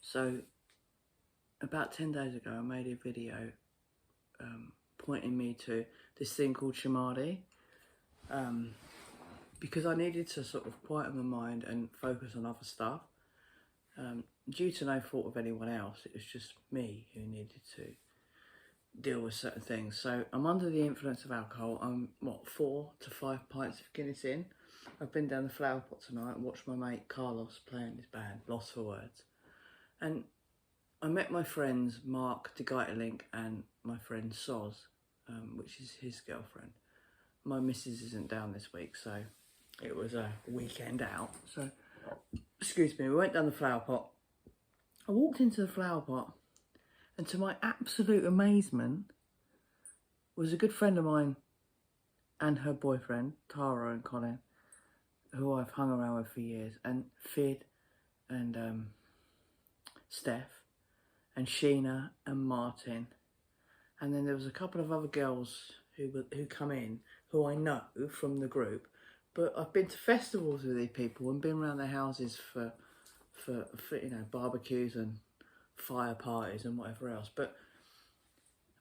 So about 10 days ago, I made a video pointing me to this thing called samadhi, because I needed to sort of quieten my mind and focus on other stuff. Due to no fault of anyone else, it was just me who needed to deal with certain things. So I'm under the influence of alcohol. I'm 4 to 5 pints of Guinness in. I've been down the Flower Pot tonight and watched my mate Carlos playing his band, Lost for Words. And I met my friends Mark de Geiterlink and my friend Soz, which is his girlfriend. My missus isn't down this week, so it was a weekend out. So, excuse me, we went down the Flower Pot. I walked into the Flower Pot, and to my absolute amazement, was a good friend of mine and her boyfriend, Tara and Colin, who I've hung around with for years, and Fid and Steph and Sheena and Martin. And then there was a couple of other girls who come in, who I know from the group, but I've been to festivals with these people and been around their houses for you know, barbecues and fire parties and whatever else. But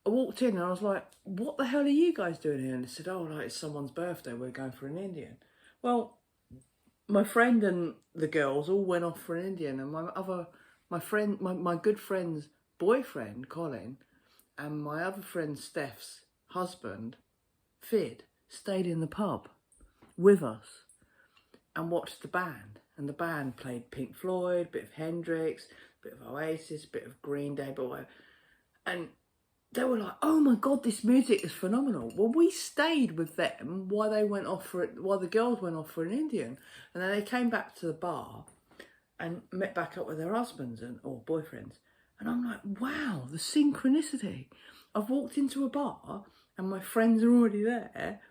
I walked in and I was like, what the hell are you guys doing here? And they said, oh, like, it's someone's birthday, we're going for an Indian. Well, my friend and the girls all went off for an Indian, and my good friend's boyfriend, Colin, and my other friend Steph's husband, Fid, stayed in the pub with us and watched the band. And the band played Pink Floyd, bit of Hendrix, bit of Oasis, bit of Green Day, but whatever. And they were like, oh my God, this music is phenomenal. Well, we stayed with them while the girls went off for an Indian. And then they came back to the bar and met back up with their husbands or boyfriends. And I'm like, wow, the synchronicity. I've walked into a bar and my friends are already there.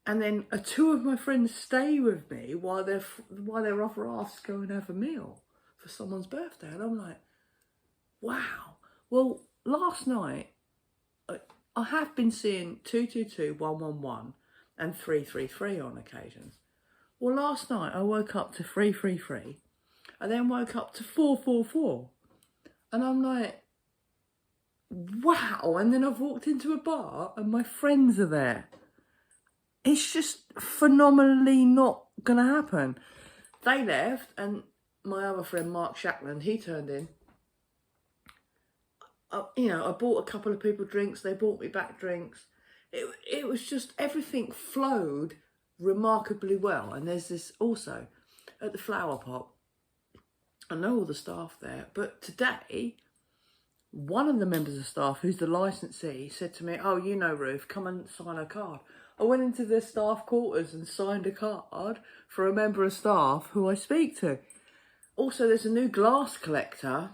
And then two of my friends stay with me while their other halves go and have a meal for someone's birthday. And I'm like, wow. Well, last night, I have been seeing 222, 111 and 333 on occasions. Well, last night I woke up to 333. I then woke up to 444. And I'm like, wow. And then I've walked into a bar and my friends are there. It's just phenomenally not going to happen. They left and my other friend, Mark Shackland, he turned in. I bought a couple of people drinks. They bought me back drinks. It was just, everything flowed remarkably well. And there's this also at the Flower Pot. I know all the staff there, but today, one of the members of staff, who's the licensee, said to me, oh, you know, Ruth, come and sign a card. I went into their staff quarters and signed a card for a member of staff who I speak to. Also, there's a new glass collector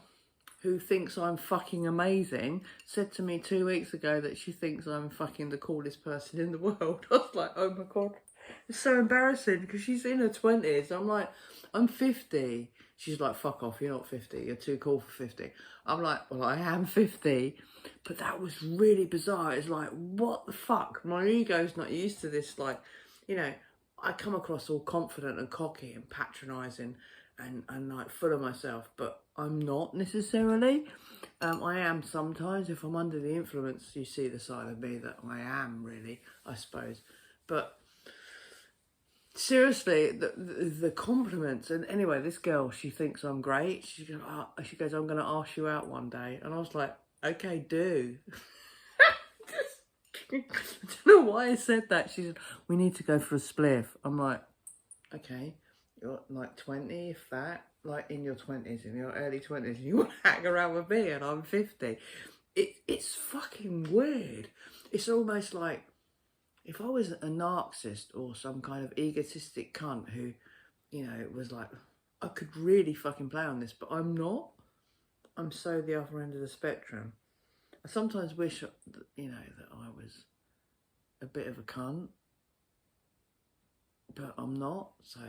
who thinks I'm fucking amazing, said to me 2 weeks ago that she thinks I'm fucking the coolest person in the world. I was like, oh my God, it's so embarrassing because she's in her 20s. I'm like, I'm 50. She's like, fuck off, you're not 50, you're too cool for 50. I'm like, well, I am 50, but that was really bizarre. It's like, what the fuck? My ego's not used to this, like, you know, I come across all confident and cocky and patronising and like full of myself, but I'm not necessarily. I am sometimes. If I'm under the influence, you see the side of me that I am really, I suppose. But seriously, the compliments. And anyway, this girl, she thinks I'm great. She goes, I'm going to ask you out one day. And I was like, okay, do. I don't know why I said that. She said, we need to go for a spliff. I'm like, okay, you're like 20, if that, like in your 20s, in your early 20s, you want to hang around with me and I'm 50. It's fucking weird. It's almost like, if I was a narcissist or some kind of egotistic cunt who, you know, was like, I could really fucking play on this, but I'm not. I'm so the other end of the spectrum. I sometimes wish, you know, that I was a bit of a cunt, but I'm not. So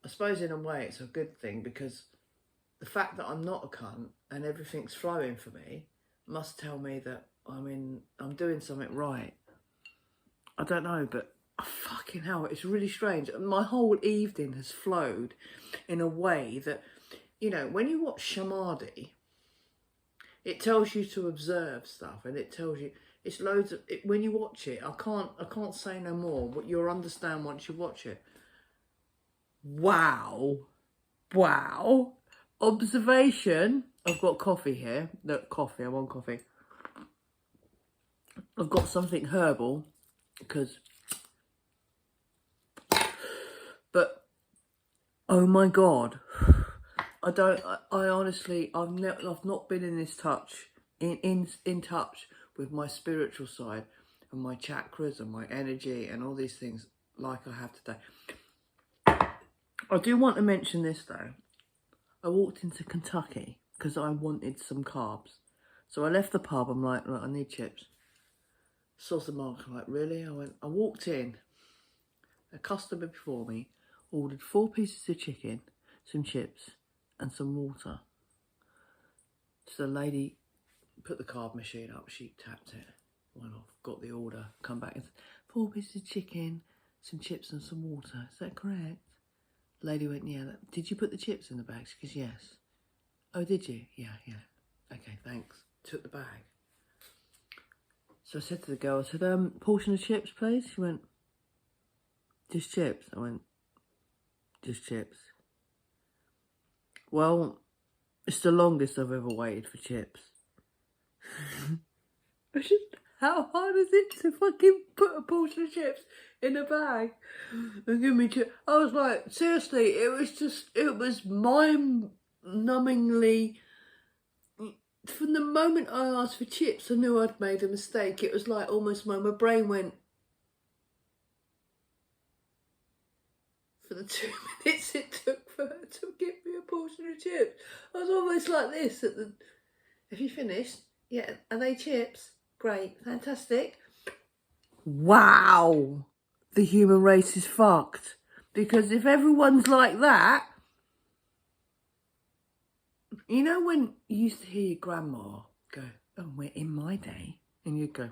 I suppose in a way it's a good thing, because the fact that I'm not a cunt and everything's flowing for me must tell me that I'm doing something right. I don't know, but fucking hell, it's really strange. My whole evening has flowed in a way that, you know, when you watch samadhi, it tells you to observe stuff, and it tells you, it's loads of it, when you watch it. I can't say no more, but you'll understand once you watch it. Wow. Observation. I've got coffee here. Look, coffee. I want coffee. I've got something herbal because, but oh my God, I honestly, I've not been in this touch, in touch with my spiritual side and my chakras and my energy and all these things like I have today. I do want to mention this though. I walked into Kentucky because I wanted some carbs. So I left the pub, I'm like, I need chips. Saw some mark, I'm like, really? I walked in, a customer before me ordered 4 pieces of chicken, some chips and some water. So the lady put the card machine up, she tapped it, went off, got the order, come back and said, 4 pieces of chicken, some chips and some water. Is that correct? The lady went, yeah. Did you put the chips in the bag? She goes, yes. Oh, did you? Yeah. Okay, thanks. Took the bag. So I said to the girl, I said, portion of chips, please. She went, just chips. I went, just chips. Well, it's the longest I've ever waited for chips. How hard is it to fucking put a portion of chips in a bag and give me chips? I was like, seriously, it was mind-numbingly. From the moment I asked for chips, I knew I'd made a mistake. It was like almost my brain went, for the 2 minutes it took for her to give me a portion of chips. I was almost like this at the, have you finished? Yeah, are they chips? Great, fantastic. Wow, the human race is fucked. Because if everyone's like that, you know when you used to hear your grandma go, oh, we're in my day, and you'd go,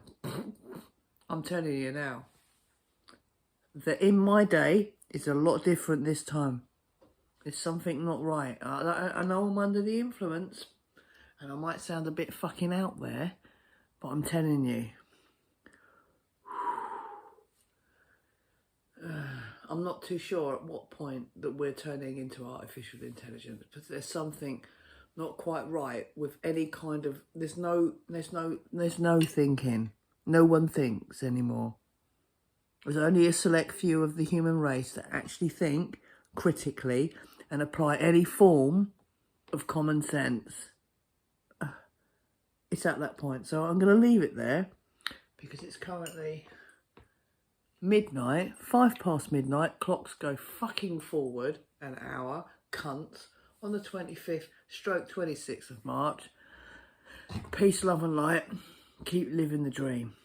I'm telling you now, that in my day is a lot different this time. There's something not right. I know I'm under the influence, and I might sound a bit fucking out there, but I'm telling you, I'm not too sure at what point that we're turning into artificial intelligence, but there's something not quite right with any kind of, there's no thinking. No one thinks anymore. There's only a select few of the human race that actually think critically and apply any form of common sense. It's at that point. So I'm going to leave it there because it's currently midnight, 5 past midnight. Clocks go fucking forward an hour, cunts, on the 25th/26th of March. Peace, love and light. Keep living the dream.